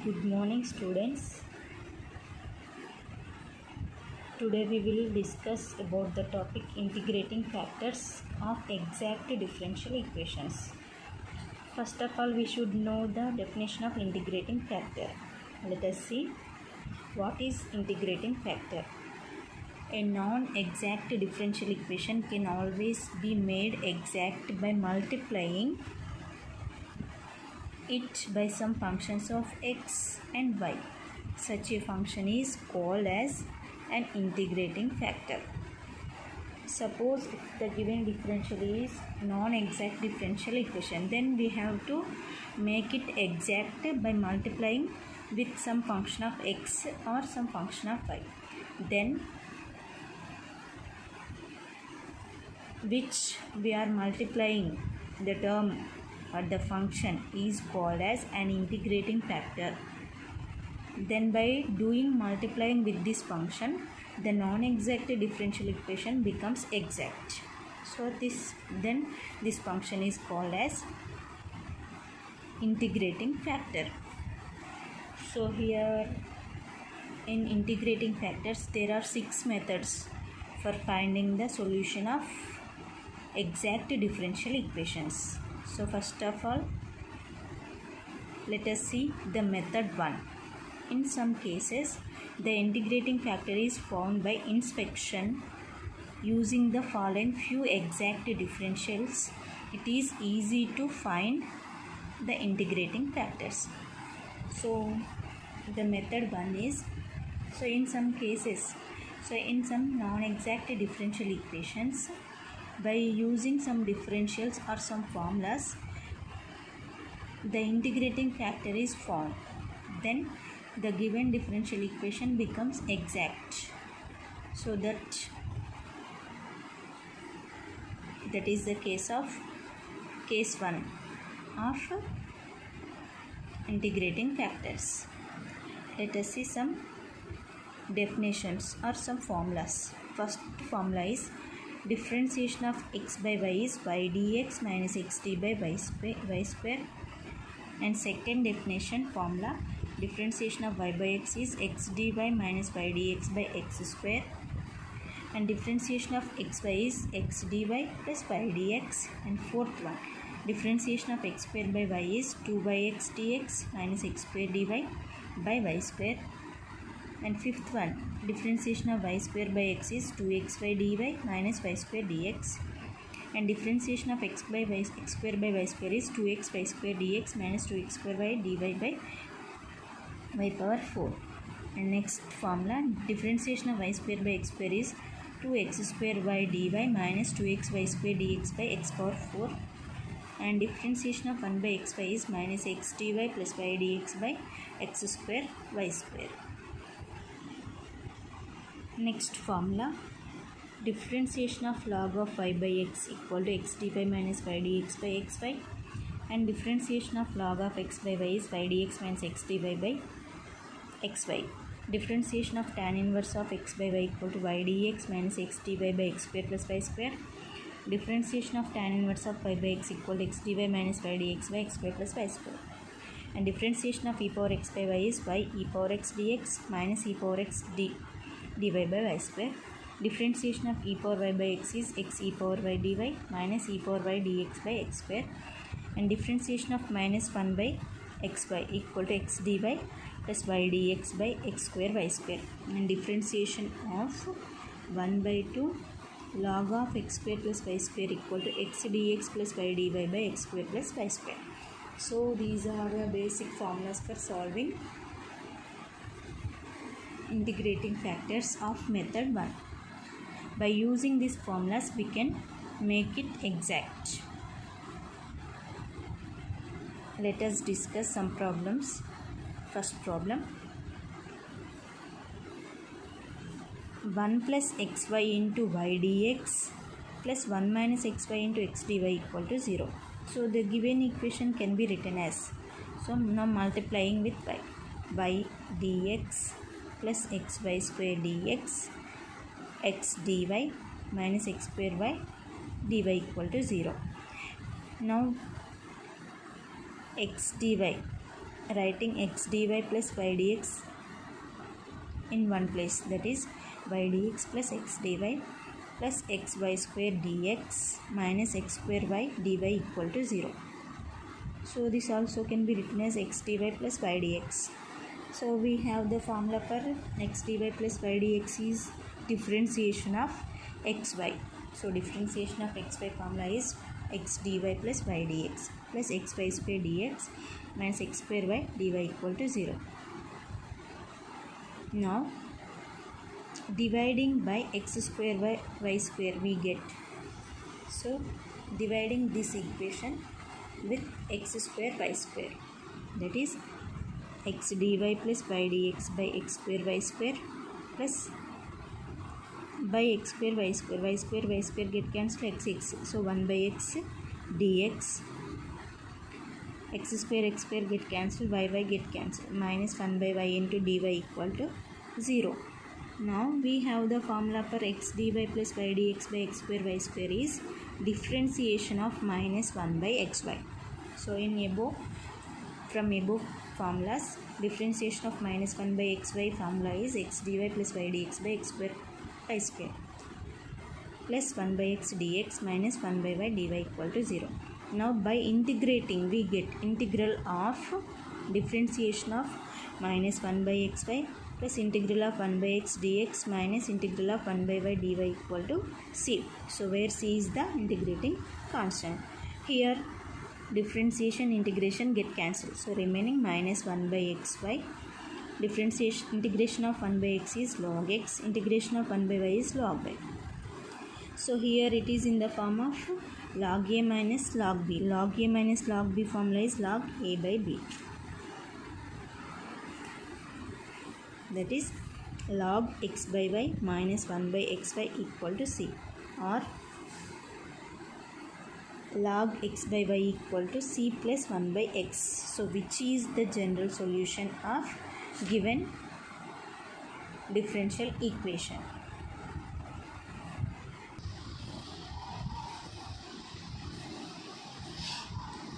Good morning, students. Today we will discuss about the topic integrating factors of exact differential equations. First of all, we should know the definition of integrating factor. Let us see what is integrating factor. A non-exact differential equation can always be made exact by multiplying it by some functions of x and y. Such a function is called as an integrating factor. Suppose if the given differential is non-exact differential equation, then we have to make it exact by multiplying with some function of x or some function of y. Then which we are multiplying the term or the function is called as an integrating factor. Then by doing multiplying with this function, the non-exact differential equation becomes exact. So this function is called as integrating factor. So here in integrating factors there are 6 methods for finding the solution of exact differential equations. So first of all, let us see the method 1. In some cases, the integrating factor is found by inspection using the following few exact differentials. It is easy to find the integrating factors. So the method 1 is, in some cases, in some non-exact differential equations, by using some differentials or some formulas, the integrating factor is found. Then the given differential equation becomes exact. So that is the case 1 of integrating factors. Let us see some definitions or some formulas. First formula is differentiation of x by y is y dx minus xt by y square. And second definition formula, differentiation of y by x is x dy minus y dx by x square. And differentiation of xy is x dy plus y dx. And fourth one, differentiation of x square by y is 2 x dx minus x square dy by y square. And fifth one, differentiation of y square by x is 2xy dy minus y square dx. And differentiation of x square by y square is 2x y square dx minus 2x square y dy by y power 4. And next formula, differentiation of y square by x square is 2x square y dy minus 2x y square dx by x power 4. And differentiation of 1 by xy is minus x dy plus y dx by x square y square. Next formula, differentiation of log of y by x equal to x dy minus y dx by xy. And differentiation of log of x by y is y dx minus x dy by xy. Differentiation of tan inverse of x by y equal to y dx minus x dy by x square plus y square. Differentiation of tan inverse of y by x equal to x dy minus y dx by x square plus y square. And differentiation of e power x by y is y e power x dx minus e power x dy by y square. Differentiation of e power y by x is x e power y dy minus e power y dx by x square. And differentiation of minus 1 by xy equal to x dy plus y dx by x square y square. And differentiation of 1 by 2 log of x square plus y square equal to x dx plus y dy by x square plus y square. So these are the basic formulas for solving integrating factors of method 1. By using these formulas, we can make it exact. Let us discuss some problems. First problem, 1 plus xy into y dx plus 1 minus xy into x dy equal to 0. So the given equation can be written as, so now multiplying with y dx plus xy square dx x dy minus x square y dy equal to 0. Now x dy writing x dy plus y dx in one place, that is y dx plus x dy plus xy square dx minus x square y dy equal to 0. So this also can be written as x dy plus y dx. So we have the formula for x dy plus y dx is differentiation of xy. So differentiation of xy formula is x dy plus y dx plus xy square dx minus x square y dy equal to 0. Now dividing by x square by y square we get. So dividing this equation with x square y square, that is x dy plus y dx by x square y square plus by x square y square get cancelled, x. So 1 by x dx, x square get cancelled, y get cancelled, minus 1 by y into dy equal to 0. Now we have the formula for x dy plus y dx by x square y square is differentiation of minus 1 by xy. So in from above formulas, differentiation of minus 1 by xy formula is x dy plus y dx by x square y square plus 1 by x dx minus 1 by y dy equal to 0. Now by integrating we get integral of differentiation of minus 1 by xy plus integral of 1 by x dx minus integral of 1 by y dy equal to c. So where c is the integrating constant. Here differentiation integration get cancelled. So remaining minus 1 by xy. Differentiation integration of 1 by x is log x. Integration of 1 by y is log y. So here it is in the form of log a minus log b. Log a minus log b formula is log a by b. That is log x by y minus 1 by xy equal to c, or log x by y equal to c plus 1 by x. So which is the general solution of given differential equation.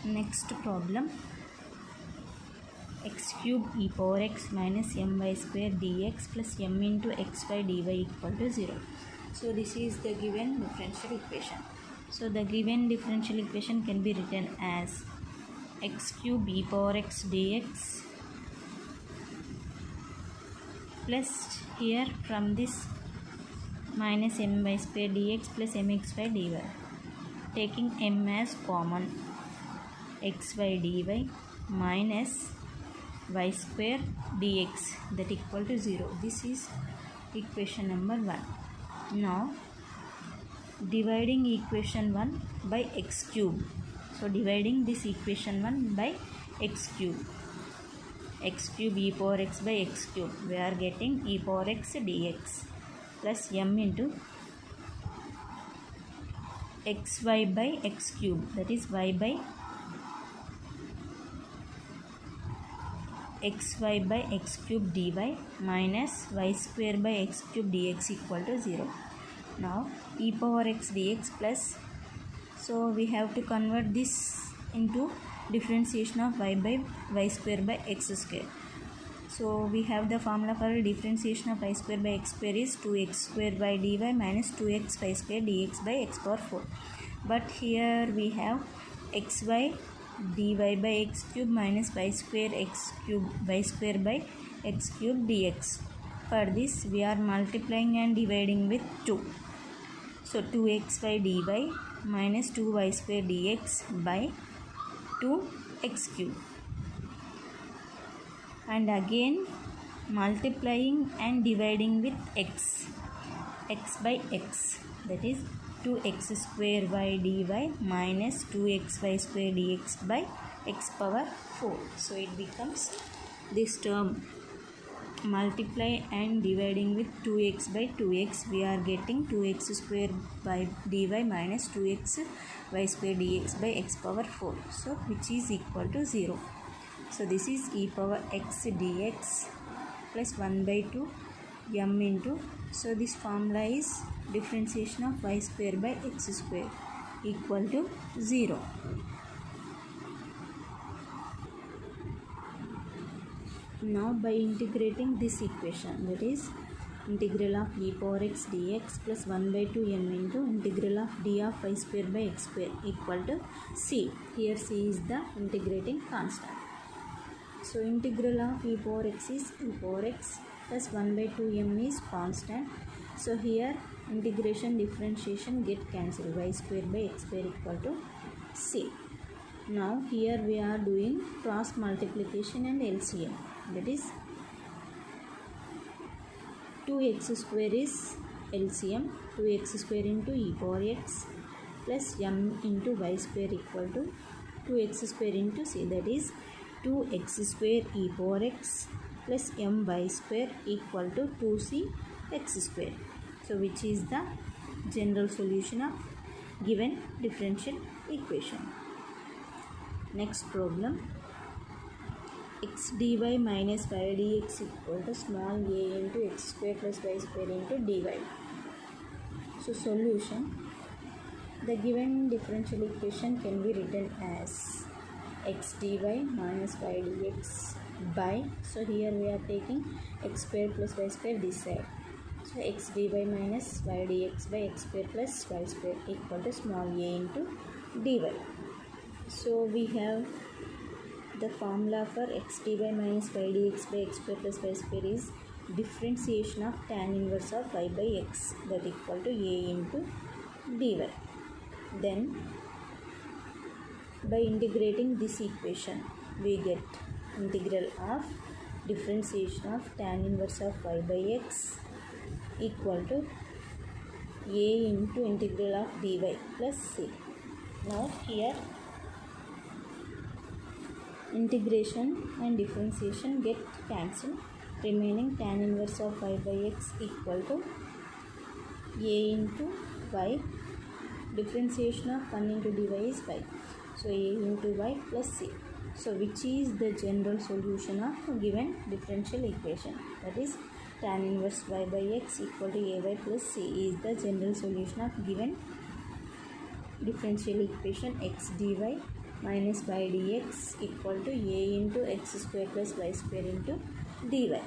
Next problem, x cube e power x minus my square dx plus m into xy dy equal to 0. So this is the given differential equation. So the given differential equation can be written as x cube e power x dx plus here from this minus my square dx plus mxy dy, taking m as common, xy dy minus y square dx that equal to 0. This is equation number 1. Now dividing equation 1 by x cube. So dividing this equation 1 by x cube e power x by x cube, we are getting e power x dx plus m into xy by x cube, that is y by xy by x cube dy minus y square by x cube dx equal to 0. Now e power x dx plus, so we have to convert this into differentiation of y by y square by x square. So we have the formula for differentiation of y square by x square is 2x square by dy minus 2x y square dx by x power 4. But here we have xy dy by x cube minus y square x cube y square by x cube dx. For this we are multiplying and dividing with 2. So 2xy dy minus 2y square dx by 2x cube. And again multiplying and dividing with x by x, that is 2x square y dy minus 2xy square dx by x power 4. So it becomes this term multiply and dividing with 2x by 2x, we are getting 2x square by dy minus 2x y square dx by x power 4, so which is equal to 0. So this is e power x dx plus 1 by 2 m into, so this formula is differentiation of y square by x square equal to 0. Now by integrating this equation, that is integral of e power x dx plus 1 by 2 m into integral of d of y square by x square equal to c. Here c is the integrating constant. So integral of e power x is e power x plus 1 by 2 m is constant. So here integration differentiation get cancelled, y square by x square equal to c. Now here we are doing cross multiplication and LCM, that is 2x square is LCM, 2x square into e power x plus m into y square equal to 2x square into c, that is 2x square e power x plus my square equal to 2c x square. So which is the general solution of given differential equation. Next problem, x dy minus y dx equal to small a into x square plus y square into dy. So solution, the given differential equation can be written as x dy minus y dx by, so here we are taking x square plus y square this side. So x dy minus y dx by x square plus y square equal to small a into dy. So we have the formula for x dy minus y dx by x square plus y square is differentiation of tan inverse of y by x, that equal to a into dy. Then by integrating this equation we get integral of differentiation of tan inverse of y by x equal to a into integral of dy plus c. Now here integration and differentiation get cancelled, remaining tan inverse of y by x equal to a into y, differentiation of 1 into dy is y, so a into y plus c. So which is the general solution of given differential equation, that is tan inverse y by x equal to ay plus c is the general solution of given differential equation x dy minus y dx equal to a into x square plus y square into dy.